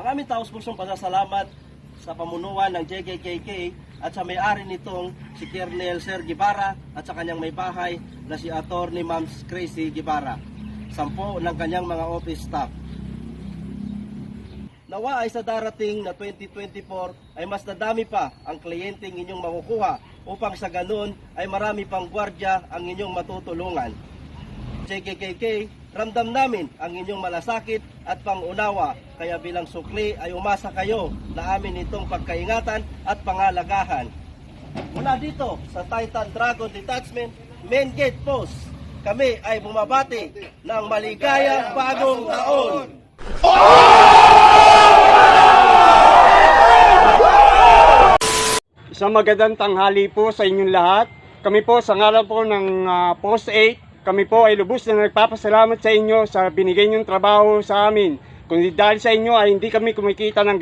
Ang aming taos-pusong pasasalamat sa pamunuan ng JKKK at sa may-ari nitong si Colonel Sir Guevara at sa kanyang may bahay na si Atty. Ma'am Crazy Guevara, 10 ng kanyang mga office staff. Nawa ay sa darating na 2024 ay mas nadami pa ang kliyenteng inyong makukuha upang sa ganun ay marami pang gwardya ang inyong matutulungan. JKKK, ramdam namin ang inyong malasakit at pangunawa, kaya bilang sukli ay umasa kayo na amin itong pagkaingatan at pangalagahan. Mula dito sa Titan Dragon Detachment Main Gate Post, kami ay bumabati ng maligayang bagong taon! Isang magandang tanghali po sa inyong lahat. Kami po sa ngalan po ng Post 8, kami po ay lubos na nagpapasalamat sa inyo sa binigay niyong trabaho sa amin. Kundi dahil sa inyo ay hindi kami kumikita ng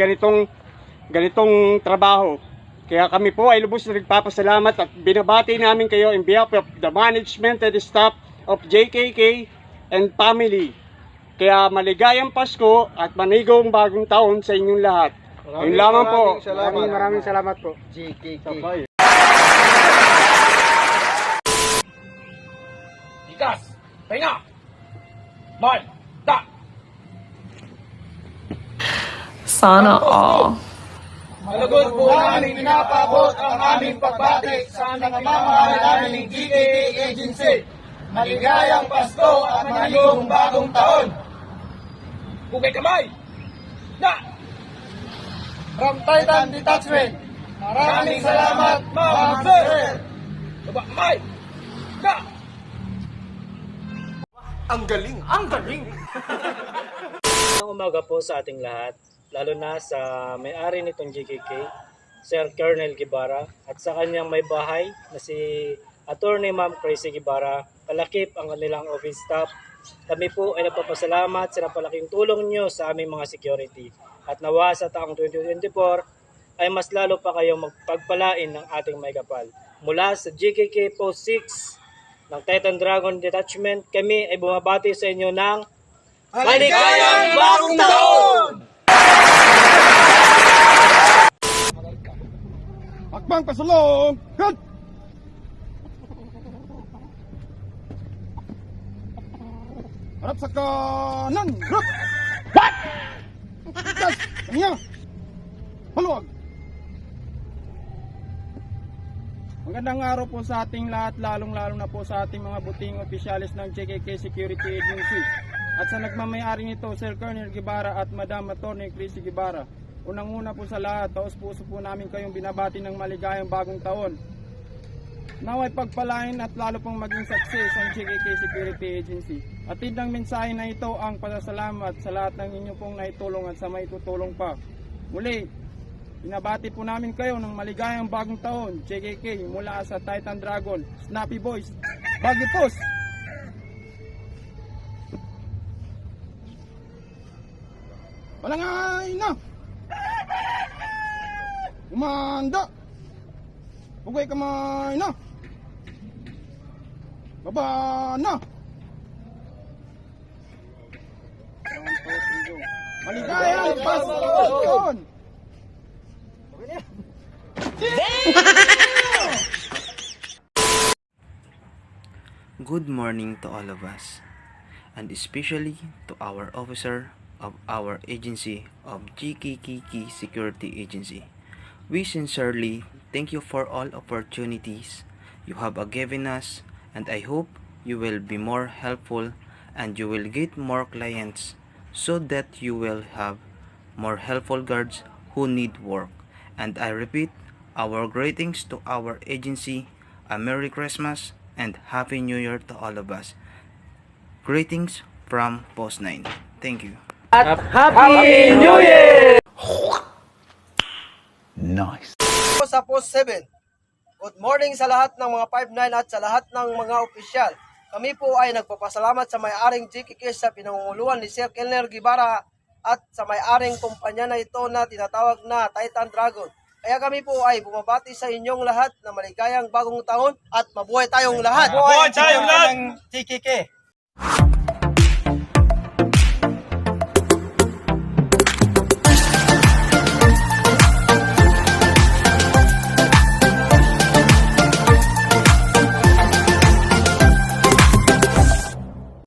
ganitong trabaho. Kaya kami po ay lubos na nagpapasalamat at binabati namin kayo in behalf of the management and the staff of JKK and family. Kaya maligayang Pasko at manigong bagong taon sa inyong lahat. Ayun lamang po. Maraming salamat po. JKK. Ikas! Pahinga! Manda! Sana all. Malugod po namin pinapabot ang aming pagbati sa namamahala ng GKK Agency. Maligayang Pasko at manigong bagong taon! Bugay kamay! Na! From Titan Detachment, maraming salamat, Ma'am Sir! Baba kamay! Na! Ang galing! Ang galing! Magandang umaga po sa ating lahat, lalo na sa may-ari nitong GKK, Sir Colonel Guevara, at sa kanyang may bahay na si Atty. Ma'am Crazy Guevara. Kalakip ang kanilang office staff. Kami po ay nagpapasalamat sa napalaking tulong nyo sa aming mga security. At nawa sa taong 2024 ay mas lalo pa kayong magpagpalain ng ating may kapal. Mula sa GKK Post 6 ng Titan Dragon Detachment, kami ay bumabati sa inyo ng maligayang bagong taon! Hakbang pasulong! Good! Harap sa kanan! Harap! What? Gas! Kanya! Haluag! Magandang araw po sa ating lahat, lalong-lalo na po sa ating mga buting opisyalis ng JKK Security Agency at sa nagmamayari nito, Sir Colonel Guevara at Madam Atty. Crazy Guevara. Unang-una po sa lahat, taos-puso po namin kayong binabati ng maligayang bagong taon. Naway pagpalain at lalo pong maging success ang JKK Security Agency. Atid ng mensahe na ito ang pasasalamat sa lahat ng inyo pong naitulong at sa maitutulong pa. Muli, binabati po namin kayo ng maligayang bagong taon, JKK, mula sa Titan Dragon, Snappy Boys, Baguio Post. Walang ay na! Umanda! Bugay kamay na! Baba na! Maligayang Pasko! Good morning to all of us, and especially to our officer of our agency of GKK Security Agency. We sincerely thank you for all opportunities you have given us, and I hope you will be more helpful and you will get more clients so that you will have more helpful guards who need work. And I repeat our greetings to our agency, a Merry Christmas and Happy New Year to all of us. Greetings from Post 9. Thank you. Happy New Year! Nice. Sa Post 7, good morning sa lahat ng mga 5-9 at sa lahat ng mga opisyal. Kami po ay nagpapasalamat sa may-aring JKK sa pinangunguluan ni Sir Colonel Guevara at sa may-aring kumpanya na ito na tinatawag na Titan Dragon. Kaya kami po ay bumabati sa inyong lahat na maligayang bagong taon at mabuhay tayong lahat. Mabuhay tayong lahat! JKK!